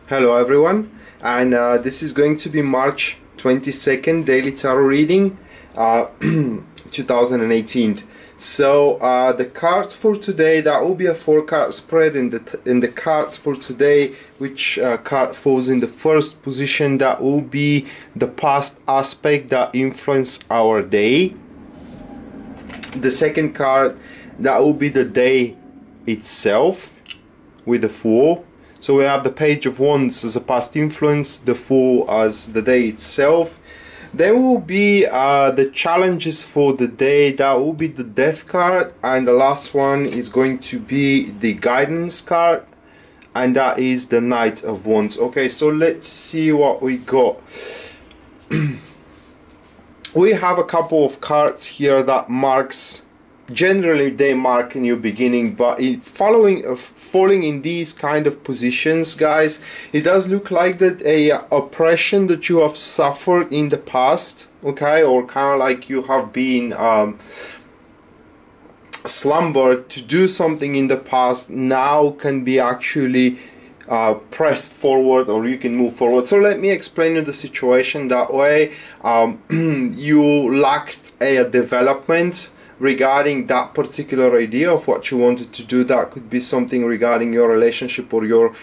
Hello everyone, and this is going to be March 22nd daily tarot reading 2018. So the cards for today, that will be a 4-card spread. In the cards for today, which card falls in the first position, that will be the past aspect that influence our day. The second card, that will be the day itself with the Fool. So we have the Page of Wands as a past influence, the Fool as the day itself. There will be the challenges for the day, that will be the Death card, and the last one is going to be the Guidance card, and that is the Knight of Wands. Okay, so let's see what we got. We have a couple of cards here that marks, generally they mark a new beginning, but falling in these kind of positions, guys, it does look like that a oppression that you have suffered in the past, okay, or kind of like you have been slumbered to do something in the past, now can be actually pressed forward, or you can move forward. So let me explain you the situation that way. You lacked a development regarding that particular idea of what you wanted to do. That could be something regarding your relationship or your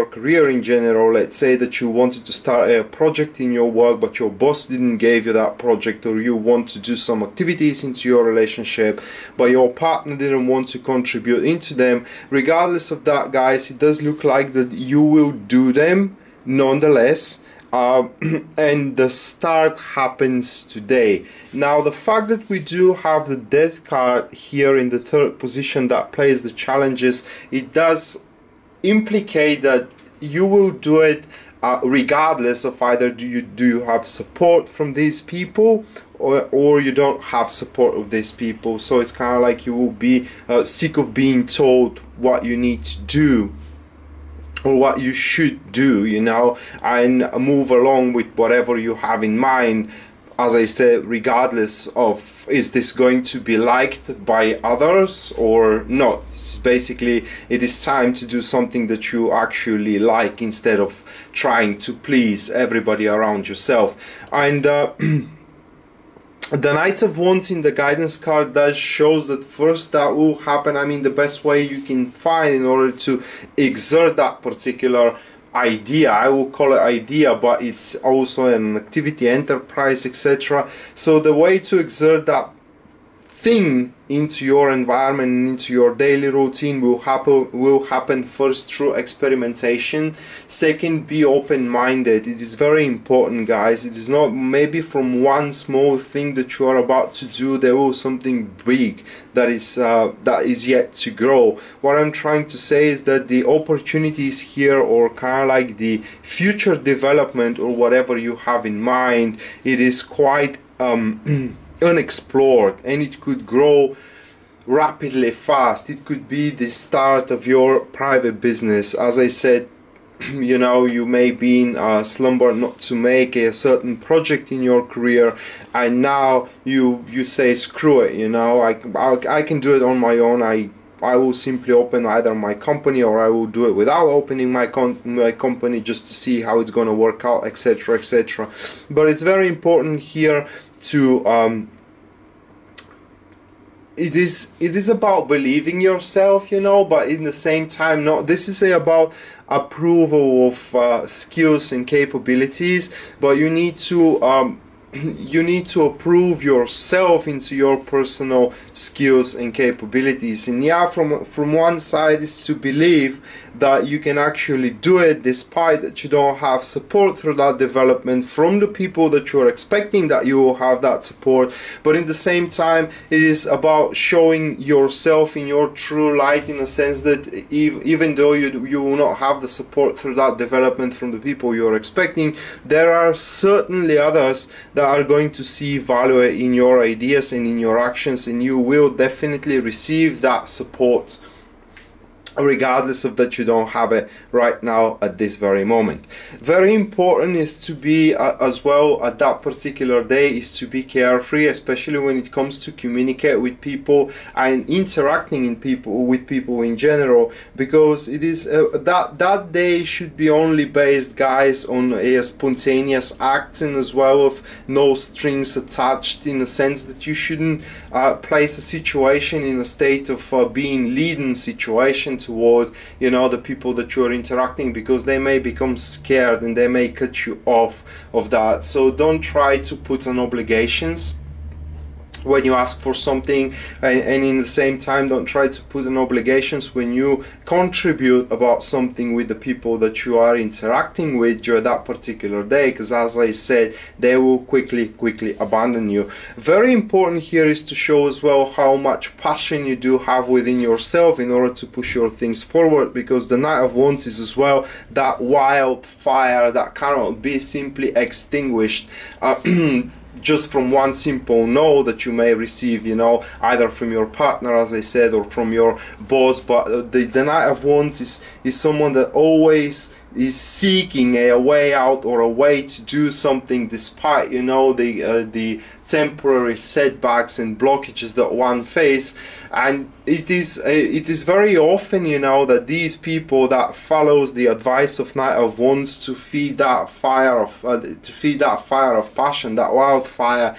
career in general. Let's say that you wanted to start a project in your work, but your boss didn't give you that project, or you want to do some activities into your relationship, but your partner didn't want to contribute into them. Regardless of that, guys, it does look like that you will do them nonetheless. And the start happens today. Now, the fact that we do have the Death card here in the third position that plays the challenges, it does implicate that you will do it regardless of either do you have support from these people, or you don't have support of these people. So it's kind of like you will be sick of being told what you need to do or what you should do, you know, and move along with whatever you have in mind. As I said, regardless of is this going to be liked by others or not. It's basically, it is time to do something that you actually like instead of trying to please everybody around yourself. And the Knight of Wands in the Guidance card does shows that first that will happen. I mean, the best way you can find in order to exert that particular idea, I will call it idea, but it's also an activity, enterprise, etc. So the way to exert that thing into your environment and into your daily routine will happen first through experimentation. Second, be open-minded. It is very important, guys. It is not maybe from one small thing that you are about to do, there will something big that is yet to grow. What I'm trying to say is that the opportunities here, or kind of like the future development or whatever you have in mind, it is quite unexplored, and it could grow rapidly fast. It could be the start of your private business. As I said, you know, you may be in slumber not to make a certain project in your career, and now you say screw it, you know, I can do it on my own. I will simply open either my company, or I will do it without opening my company just to see how it's going to work out, etc., etc. But it's very important here to it is about believing yourself, you know, but in the same time, no, this is about approval of skills and capabilities, but you need to approve yourself into your personal skills and capabilities. And yeah, from one side is to believe that you can actually do it despite that you don't have support through that development from the people that you're expecting that you will have that support. But in the same time, it is about showing yourself in your true light, in a sense that even though you will not have the support through that development from the people you're expecting, there are certainly others that are going to see value in your ideas and in your actions, and you will definitely receive that support. regardless of that you don't have it right now at this very moment. Very important is to be as well at that particular day is to be carefree, especially when it comes to communicate with people and interacting with people in general, because it is that day should be only based, guys, on a spontaneous acting as well, of no strings attached, in a sense that you shouldn't place a situation in a state of being leading situation toward, you know, the people that you're interacting, because they may become scared and they may cut you off of that. So don't try to put on obligations when you ask for something, and in the same time don't try to put on obligations when you contribute about something with the people that you are interacting with during that particular day, because as I said, they will quickly abandon you. Very important here is to show as well how much passion you do have within yourself in order to push your things forward, because the Knight of Wands is as well that wildfire that cannot be simply extinguished just from one simple no that you may receive, you know, either from your partner, as I said, or from your boss. But the Knight of Wands is someone that always is seeking a way out or a way to do something despite, you know, the temporary setbacks and blockages that one face. And it is very often, you know, that these people that follows the advice of Knight of Wands to feed that fire of passion, that wildfire,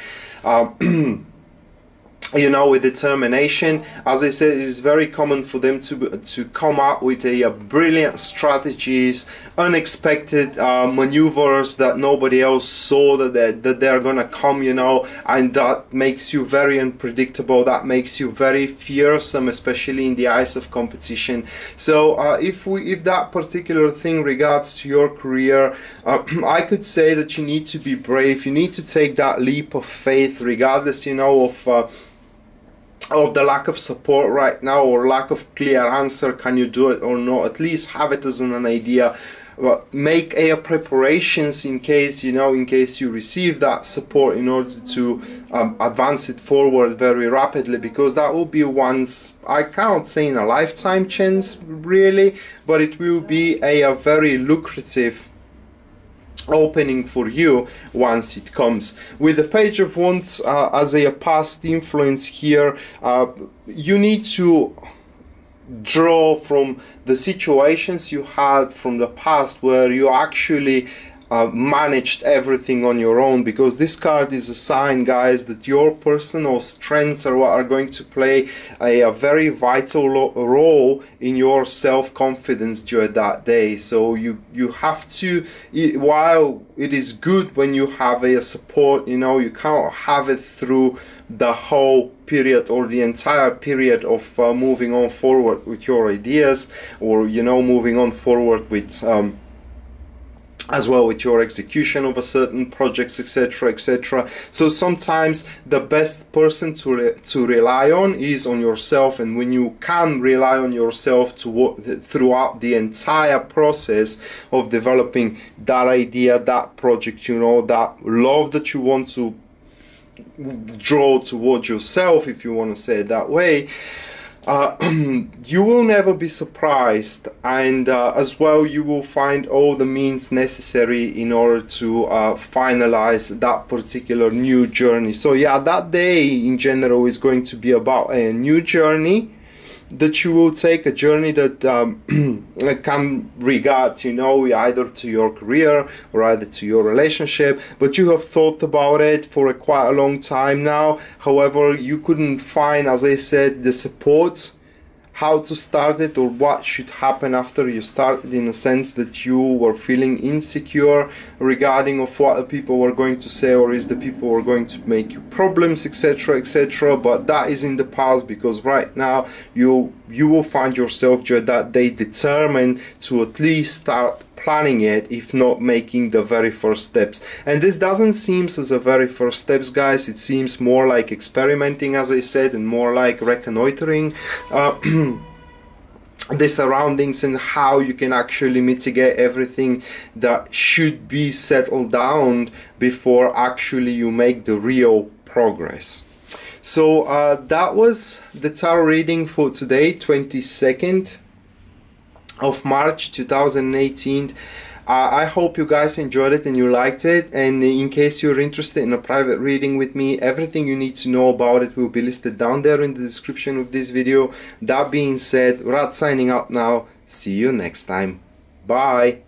you know, with determination. As I said, it is very common for them to come up with a brilliant strategies, unexpected maneuvers that nobody else saw that they're gonna come, you know, and that makes you very unpredictable, that makes you very fearsome, especially in the eyes of competition. So if that particular thing regards to your career, I could say that you need to be brave, you need to take that leap of faith, regardless, you know, of the lack of support right now, or lack of clear answer, can you do it or not. At least have it as an idea. Make preparations in case, you know, in case you receive that support, in order to advance it forward very rapidly, because that will be once, I can't say in a lifetime chance really, but it will be a very lucrative opening for you once it comes. With the Page of Wands as a past influence here, you need to draw from the situations you had from the past where you actually managed everything on your own, because this card is a sign, guys, that your personal strengths are what are going to play a very vital role in your self-confidence during that day. So you have to, while it is good when you have a support, you know, you can't have it through the whole period or the entire period of moving on forward with your ideas, or, you know, moving on forward with as well with your execution of a certain projects, etc, etc. So sometimes the best person to rely on is on yourself, and when you can rely on yourself throughout the entire process of developing that idea, that project, you know, that love that you want to draw towards yourself, if you want to say it that way, you will never be surprised, and as well you will find all the means necessary in order to finalize that particular new journey. So yeah, that day in general is going to be about a new journey that you will take, a journey that can regards, you know, either to your career or either to your relationship, but you have thought about it for quite a long time now. However, you couldn't find, as I said, the support how to start it, or what should happen after you started, in a sense that you were feeling insecure regarding of what the people were going to say, or is the people were going to make you problems, etc, etc. But that is in the past, because right now you will find yourself during that day determined to at least start planning it, if not making the very first steps. And this doesn't seem as a very first steps, guys. It seems more like experimenting, as I said, and more like reconnoitering the surroundings and how you can actually mitigate everything that should be settled down before actually you make the real progress. So that was the tarot reading for today, 22nd of March 2018. I hope you guys enjoyed it and you liked it, and in case you're interested in a private reading with me, everything you need to know about it will be listed down there in the description of this video. That being said, Rad signing out now. See you next time. Bye.